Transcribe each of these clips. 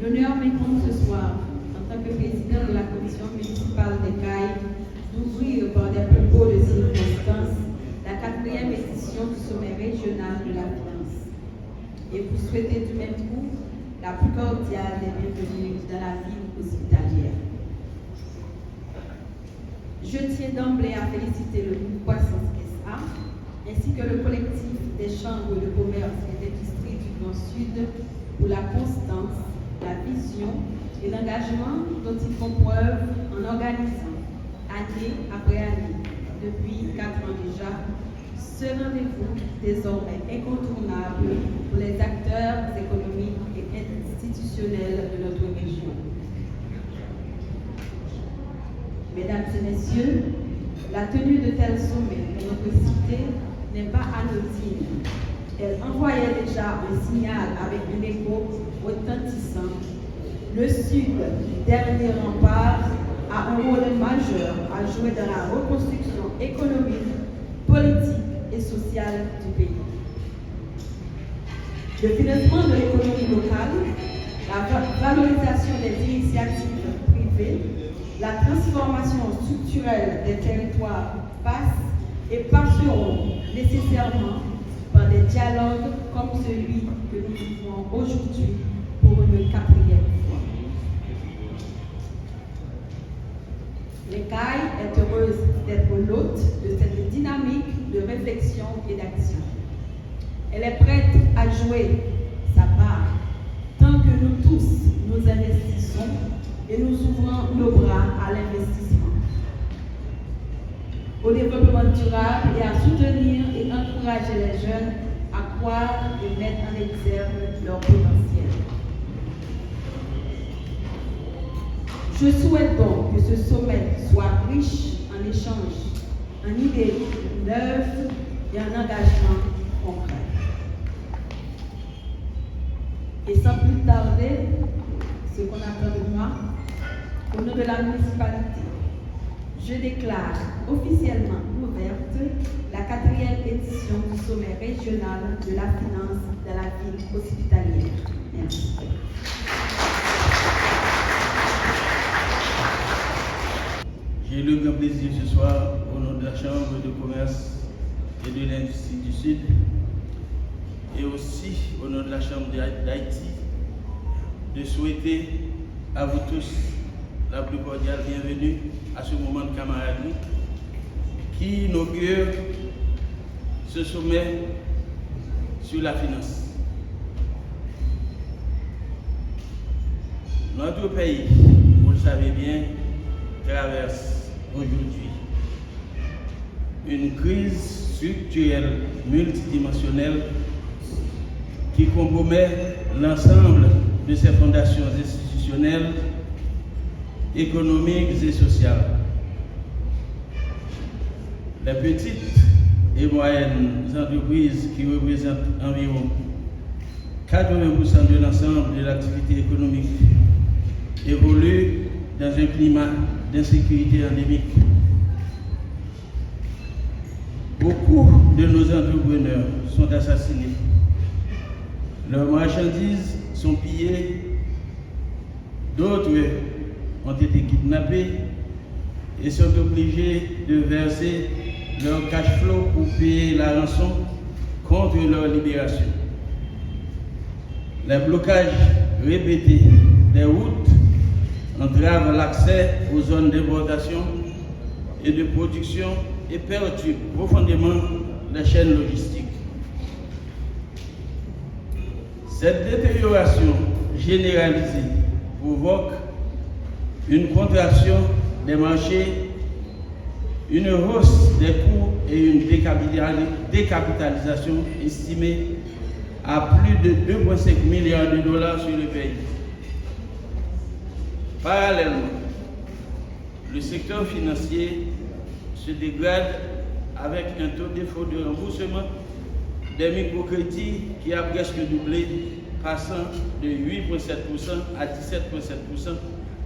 L'honneur m'incombe ce soir, en tant que président de la commission municipale des Cayes, d'ouvrir par des propos de circonstance la 4e édition du sommet régional de la finance. Et vous souhaitez du même coup la plus cordiale des bienvenues dans la ville hospitalière. Je tiens d'emblée à féliciter le groupe Croissance SA ainsi que le collectif des chambres de commerce et d'industrie du Grand Sud pour la constance, la vision et l'engagement dont ils font preuve en organisant, année après année, depuis 4 ans déjà, ce rendez-vous désormais incontournable pour les acteurs économiques et institutionnels de notre région. Mesdames et messieurs, la tenue de tels sommets dans notre cité n'est pas anodine. Elle envoyait déjà un signal avec un écho retentissant. Le Sud, dernier rempart, a un rôle majeur à jouer dans la reconstruction économique, politique et sociale du pays. Le financement de l'économie locale, la valorisation des initiatives privées, la transformation structurelle des territoires passent et passeront nécessairement par des dialogues comme celui que nous vivons aujourd'hui pour une 4e fois. Les Cayes est heureuse d'être l'hôte de cette dynamique de réflexion et d'action. Elle est prête à jouer sa part tant que nous tous nous investissons et nous ouvrons nos bras à l'investissement, au développement durable et à soutenir et encourager les jeunes à croire et mettre en exergue leur potentiel. Je souhaite donc que ce sommet soit riche en échanges, en idées neuves et en engagements concrets. Et sans plus tarder, ce qu'on attend de moi, au nom de la municipalité, je déclare officiellement ouverte la 4e édition du sommet régional de la finance de la ville hospitalière. Merci. J'ai le grand plaisir ce soir, au nom de la Chambre de commerce et de l'industrie du Sud, et aussi au nom de la Chambre d'Haïti, de souhaiter à vous tous la plus cordiale bienvenue à ce moment de camaraderie qui inaugure ce sommet sur la finance. Notre pays, vous le savez bien, traverse aujourd'hui une crise structurelle multidimensionnelle qui compromet l'ensemble de ses fondations institutionnelles, économiques et sociales. Les petites et moyennes entreprises qui représentent environ 80% de l'ensemble de l'activité économique évoluent dans un climat d'insécurité endémique. Beaucoup de nos entrepreneurs sont assassinés. Leurs marchandises sont pillées. D'autres ont été kidnappés et sont obligés de verser leur cash flow pour payer la rançon contre leur libération. Les blocages répétés des routes entravent l'accès aux zones d'importation et de production et perturbent profondément les chaînes logistiques. Cette détérioration généralisée provoque une contraction des marchés, une hausse des coûts et une décapitalisation estimée à plus de 2,5 milliards de dollars sur le pays. Parallèlement, le secteur financier se dégrade avec un taux de défaut de remboursement des microcrédits qui a presque doublé, passant de 8,7% à 17,7%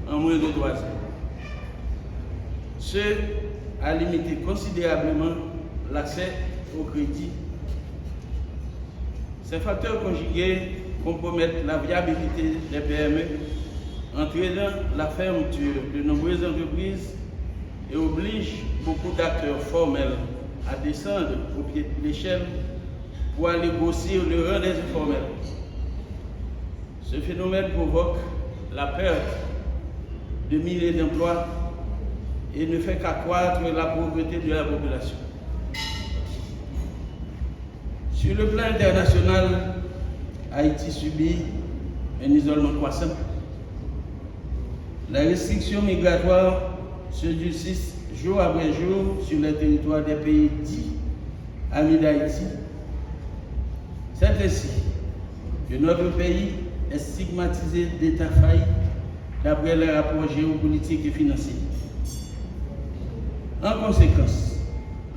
en moins de 3 ans. Ce a limité considérablement l'accès au crédit. Ces facteurs conjugués compromettent la viabilité des PME, entraînant la fermeture de nombreuses entreprises et obligent beaucoup d'acteurs formels à descendre au pied de l'échelle pour aller bosser le rang des informels. Ce phénomène provoque la perte de milliers d'emplois et ne fait qu'accroître la pauvreté de la population. Sur le plan international, Haïti subit un isolement croissant. Les restrictions migratoires se durcissent jour après jour sur le territoire des pays dits amis d'Haïti. C'est ainsi que notre pays est stigmatisé d'État failli d'après les rapports géopolitiques et financiers. En conséquence,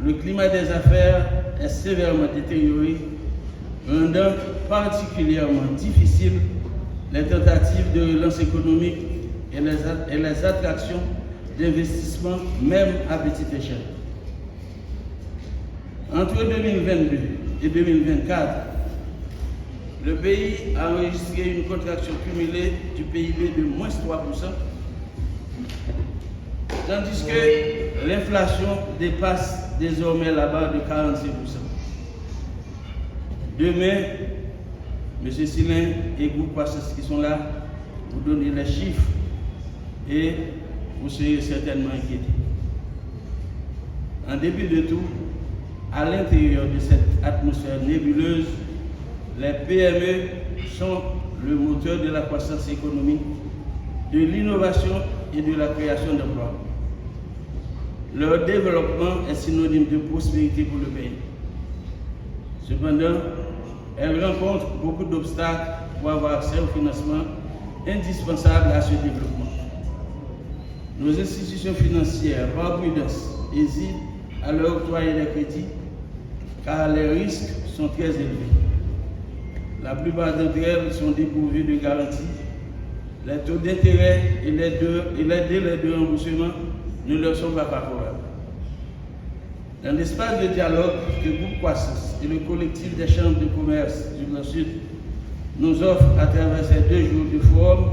le climat des affaires est sévèrement détérioré, rendant particulièrement difficile les tentatives de relance économique et les attractions d'investissement, même à petite échelle. Entre 2022 et 2024, le pays a enregistré une contraction cumulée du PIB de moins 3%, tandis que l'inflation dépasse désormais la barre de 45%. Demain, M. Silin et groupe Croissance qui sont là, vous donnez les chiffres et vous serez certainement inquiétés. En dépit de tout, à l'intérieur de cette atmosphère nébuleuse, les PME sont le moteur de la croissance économique, de l'innovation et de la création d'emplois. Leur développement est synonyme de prospérité pour le pays. Cependant, elles rencontrent beaucoup d'obstacles pour avoir accès au financement indispensable à ce développement. Nos institutions financières, par prudence, hésitent à leur octroyer des crédits car les risques sont très élevés. La plupart d'entre elles sont dépourvues de garanties. Les taux d'intérêt et les délais de remboursement ne leur sont pas favorables. Dans l'espace de dialogue que Groupe Croissance et le collectif des chambres de commerce du Grand Sud nous offrent à travers ces 2 jours de forum,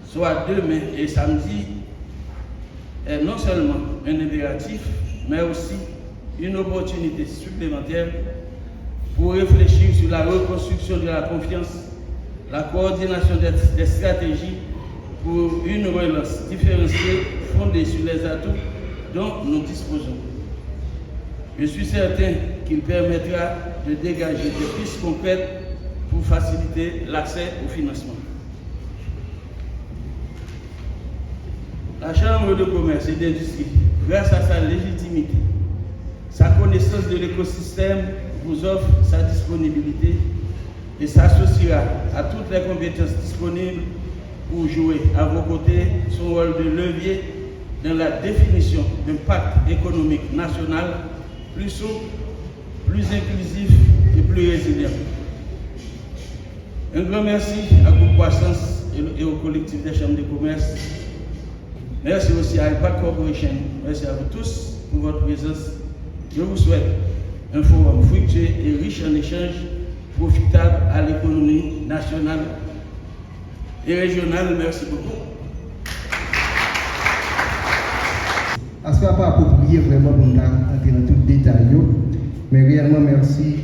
soit demain et samedi, est non seulement un impératif, mais aussi une opportunité supplémentaire pour réfléchir sur la reconstruction de la confiance, la coordination des stratégies pour une relance différenciée fondée sur les atouts dont nous disposons. Je suis certain qu'il permettra de dégager des pistes concrètes pour faciliter l'accès au financement. La Chambre de commerce et d'industrie, grâce à sa légitimité, sa connaissance de l'écosystème, vous offre sa disponibilité et s'associera à toutes les compétences disponibles pour jouer à vos côtés son rôle de levier dans la définition d'un pacte économique national plus souple, plus inclusif et plus résilient. Un grand merci à Groupe Croissance et au collectif des chambres de commerce. Merci aussi à Impact Corporation. Merci à vous tous pour votre présence. Je vous souhaite un forum fructueux et riche en échanges, profitable à l'économie nationale et régionale. Merci beaucoup. Ce ne sera pas approprié vraiment pour nous entrer dans tout le détail, mais réellement merci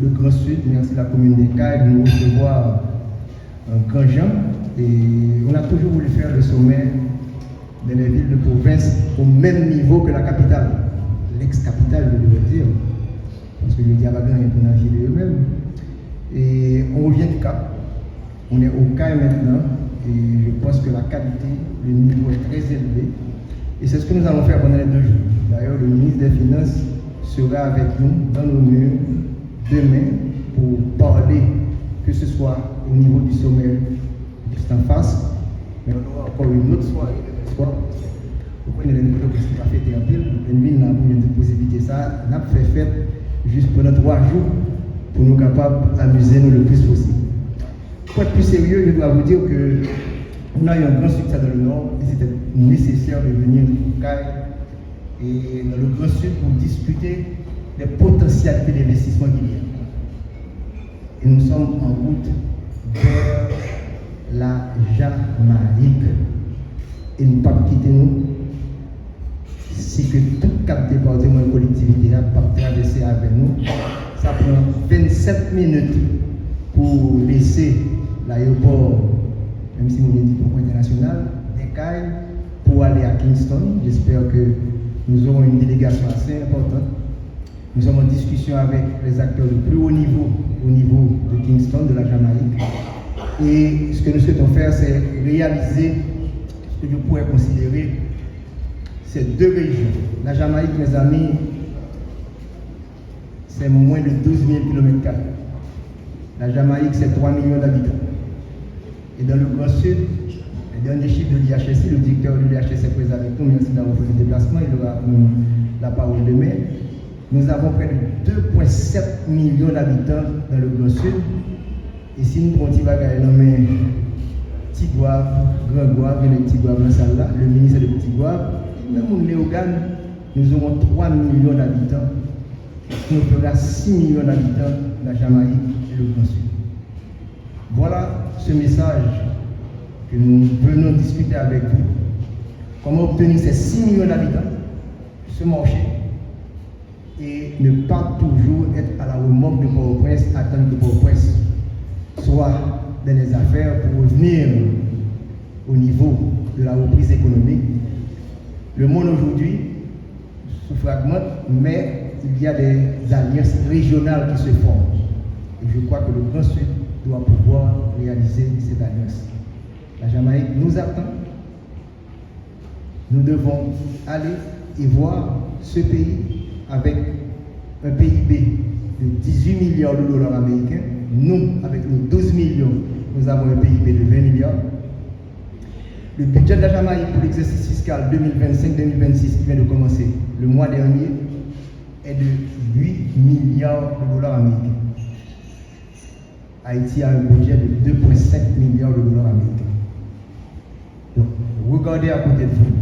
le Grand Sud, merci la commune des Cailles de nous recevoir en grand Jean. Et on a toujours voulu faire le sommet dans les villes de province au même niveau que la capitale, l'ex-capitale, je devrais dire, parce que le dialogue est pour nager de eux-mêmes. Et on revient du Cap, on est au CAI maintenant, et je pense que la qualité, le niveau est très élevé. Et c'est ce que nous allons faire pendant les 2 jours. D'ailleurs, le ministre des Finances sera avec nous dans nos murs demain pour parler, que ce soit au niveau du sommet juste en face, mais on aura encore une autre soirée demain soir. Vous connaissez les nouvelles qui sont fêtées en ville, une ville n'a pas de possibilité. Ça, on a fait fête juste pendant 3 jours pour nous capables d'amuser nous le plus possible. Pour être plus sérieux, je dois vous dire que on a eu un grand succès dans le Nord et c'était nécessaire de venir au CAI et dans le Grand Sud pour discuter des potentialités d'investissement qu'il y a. nous sommes en route vers la Jamaïque. Et nous ne pouvons pas quitter nous si que tout quatre départements et collectivités n'a pas traversé avec nous. Ça prend 27 minutes pour laisser l'aéroport, même si nous dit pour international, d'Ekaï pour aller à Kingston. J'espère que nous aurons une délégation assez importante. Nous sommes en discussion avec les acteurs de plus haut niveau au niveau de Kingston, de la Jamaïque. Et ce que nous souhaitons faire, c'est réaliser ce que je pourrais considérer ces deux régions. La Jamaïque, mes amis, c'est moins de 12 000 km². La Jamaïque, c'est 3 millions d'habitants. Et dans le Grand Sud, les derniers chiffres de l'IHSI, le directeur de l'IHSI est présent avec nous, merci d'avoir fait le déplacement, il aura la parole demain. Nous avons près de 2,7 millions d'habitants dans le Grand Sud. Et si nous prenons Tibagaï nommé Tigouave, Grand Gouave, et le Tigouave dans la salle là, le ministre de Tigouave, même au Léogane, nous aurons 3 millions d'habitants. Nous ferons 6 millions d'habitants de la Jamaïque et le Grand Sud. Voilà ce message que nous venons discuter avec vous. Comment obtenir ces 6 millions d'habitants, ce marché, et ne pas toujours être à la remorque de Port-au-Prince, attendre que Port-au-Prince soit dans les affaires pour revenir au niveau de la reprise économique. Le monde aujourd'hui se fragmente, mais il y a des alliances régionales qui se forment. Et je crois que le Grand Sud doit pouvoir réaliser cette alliance. La Jamaïque nous attend. Nous devons aller et voir ce pays avec un PIB de 18 milliards de dollars américains. Nous, avec nos 12 millions, nous avons un PIB de 20 milliards. Le budget de la Jamaïque pour l'exercice fiscal 2025-2026 qui vient de commencer le mois dernier est de 8 milliards de dollars américains. Haïti a un budget de 2,5 milliards de dollars américains. Donc, regardez à côté de vous.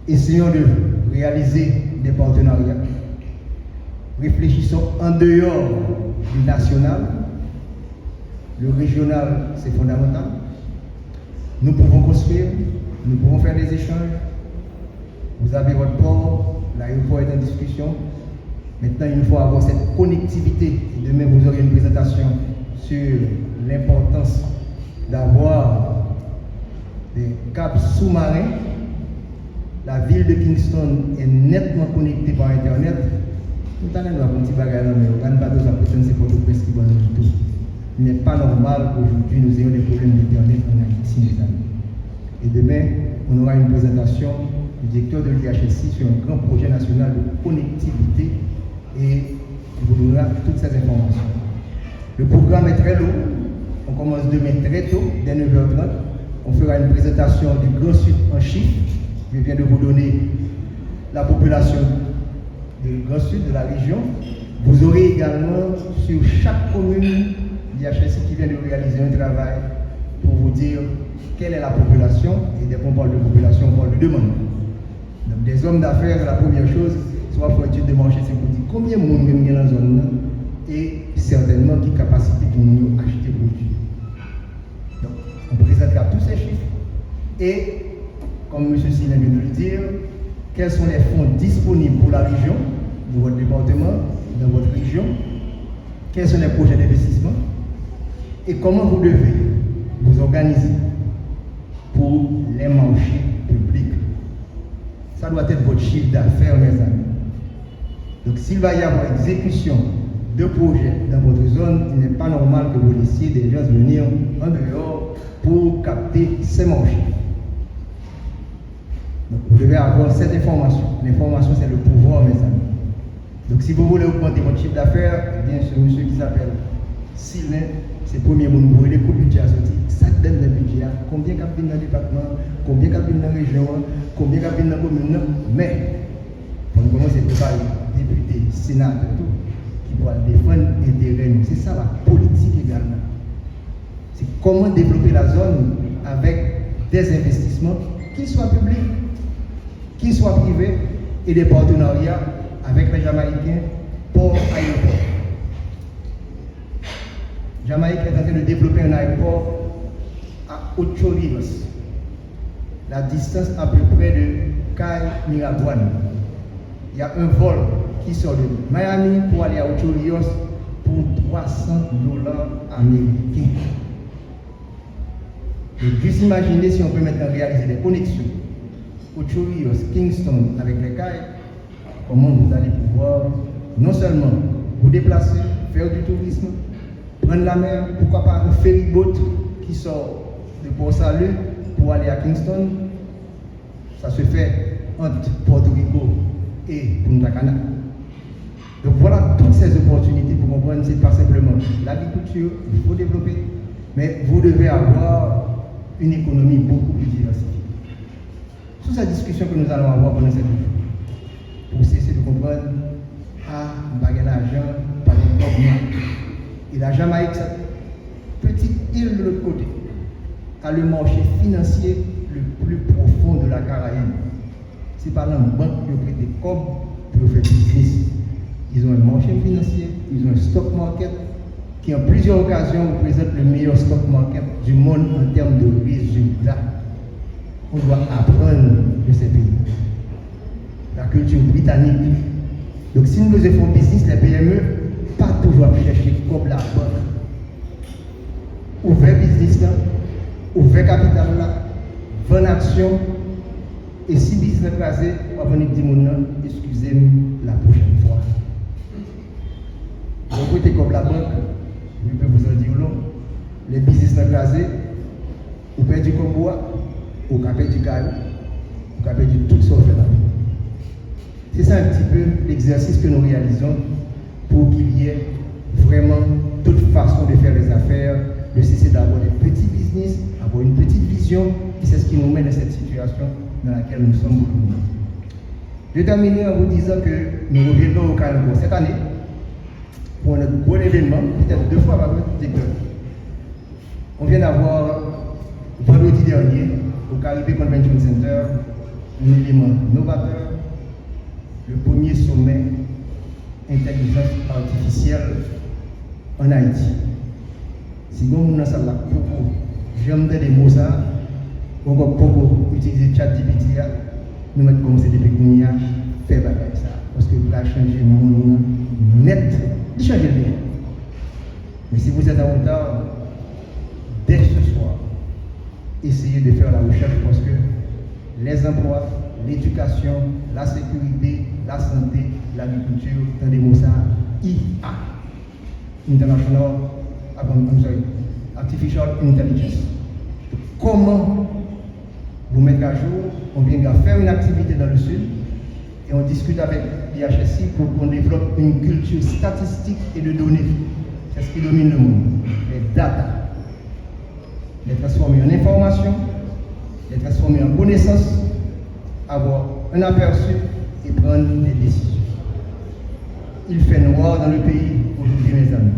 Essayons de réaliser des partenariats. Réfléchissons en dehors du national. Le régional, c'est fondamental. Nous pouvons construire, nous pouvons faire des échanges. Vous avez votre port, l'aéroport est en discussion. Maintenant, il nous faut avoir cette connectivité. Et demain, vous aurez une présentation sur l'importance d'avoir des câbles sous-marins. La ville de Kingston est nettement connectée par Internet. Nous avons un petit bagage, mais on n'a pas besoin de c'est Port-au-Prince qui va nous tout. Il n'est pas normal qu'aujourd'hui nous ayons des problèmes d'Internet en Haïti, mes amis. Et demain, on aura une présentation du directeur de l'IHSI sur un grand projet national de connectivité et il vous donnera toutes ces informations. Le programme est très lourd. On commence demain très tôt, dès 9h30. On fera une présentation du Grand Sud en chiffres. Je viens de vous donner la population du Grand Sud, de la région. Vous aurez également sur chaque commune l'IHSI qui vient de réaliser un travail pour vous dire quelle est la population. Et dès qu'on parle de population, on parle de demande. Donc des hommes d'affaires, la première chose, soit pour étude de marché, c'est pour dire combien de monde est dans la zone et certainement quelle capacité pour nous acheter produits. Donc on présentera tous ces chiffres et comme M. Silin vient de le dire, quels sont les fonds disponibles pour la région, dans votre département, dans votre région, quels sont les projets d'investissement et comment vous devez vous organiser pour les marchés publics. Ça doit être votre chiffre d'affaires, mes amis. Donc s'il va y avoir exécution de projets dans votre zone, il n'est pas normal que vous laissiez des gens venir en dehors pour capter ces marchés. Donc vous devez avoir cette information. L'information, c'est le pouvoir, mes amis. Donc si vous voulez augmenter votre chiffre d'affaires, eh bien ce monsieur qui s'appelle Sylvain, c'est le premier mot, vous voulez le budget à sortir. Ça donne le budget. Combien de capines dans le département, combien de capines dans la région, combien de capines dans la commune. Mais, pour nous commencer à préparer députés, sénateurs, tout, qui pourra défendre l'intérêt. C'est ça la politique également. C'est comment développer la zone avec des investissements, qu'ils soient publics, qu'ils soient privés, et des partenariats avec les Jamaïcains pour aéroport. Jamaïque est en train de développer un aéroport à Ocho Rios. La distance à peu près de Caille Miragouane. Il y a un vol qui sort de Miami pour aller à Ocho Rios pour $300 américains. Et juste imaginer si on peut maintenant réaliser des connexions Ocho Rios, Kingston avec les Cailles, comment vous allez pouvoir non seulement vous déplacer, faire du tourisme, prendre la mer, pourquoi pas un ferryboat qui sort de Port-Salut pour aller à Kingston. Ça se fait entre Porto Rico et Punta Cana. Donc voilà toutes ces opportunités pour comprendre, c'est pas simplement l'agriculture, il faut développer, mais vous devez avoir une économie beaucoup plus diversifiée. Sous cette discussion que nous allons avoir pendant cette journée, pour cesser de comprendre, baguer l'argent, pas les gouvernements. Et la Jamaïque, cette petite île de l'autre côté, a le marché financier le plus profond de la Caraïbe. C'est pas dans une banque qui prête des comme pour faire business. Ils ont un marché financier, ils ont un stock market qui en plusieurs occasions représente le meilleur stock market du monde en termes de résultats. On doit apprendre de ces pays. La culture britannique. Donc si nous faisons business, les PME, pas toujours chercher comme la banque. Ouvert business là, ouvert capital là, bonne action. Et si business crasé, on va venir dire excusez-moi la prochaine fois. Donc, côté comme la banque, je peux vous en dire non. Les business crasés, vous perdez du combois, vous perdez du caillou, vous perdez tout ça. C'est ça un petit peu l'exercice que nous réalisons pour qu'il y ait vraiment toute façon de faire les affaires, de cesser d'avoir des petits business, avoir une petite vision, et c'est ce qui nous mène à cette situation dans laquelle nous sommes aujourd'hui. Je termine en vous disant que nous reviendrons au Carnaval cette année pour un gros événement, peut-être 2 fois avant que on vient d'avoir vendredi dernier au Caribbean Convention Center un élément novateur, le premier sommet intelligence artificielle en Haïti. Si vous avez ça là, j'aime des mots ça, on va beaucoup utiliser ChatGPT, nous mettons commencer depuis qu'on y a fait bagaille ça. Parce que vous avez changé le monde net, il change bien. Mais si vous êtes en retard, dès ce soir, essayez de faire la recherche parce que les emplois, l'éducation, la sécurité, la santé, l'agriculture, dans des mots ça, IA, International Artificial Intelligence. Comment vous mettre à jour? On vient de faire une activité dans le sud et on discute avec l'IHSI pour qu'on développe une culture statistique et de données. C'est ce qui domine le monde. Les data. Les transformer en information, les transformer en connaissances, avoir un aperçu et prendre des décisions. Il fait noir dans le pays aujourd'hui, mes amis.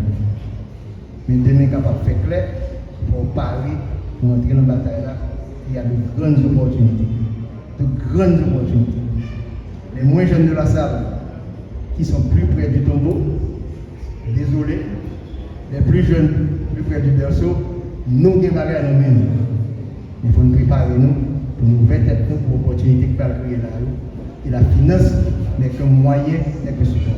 Mais demain, capable de faire clair, pour parler, pour entrer dans la bataille là, il y a de grandes opportunités. De grandes opportunités. Les moins jeunes de la salle, qui sont plus près du tombeau, désolé, les plus jeunes, plus près du berceau, nous avons des bagages à nous mêmes. Il faut nous préparer nous pour nous mettre pour l'opportunité que nous créer là. Et la finance n'est qu'un moyen, n'est que support.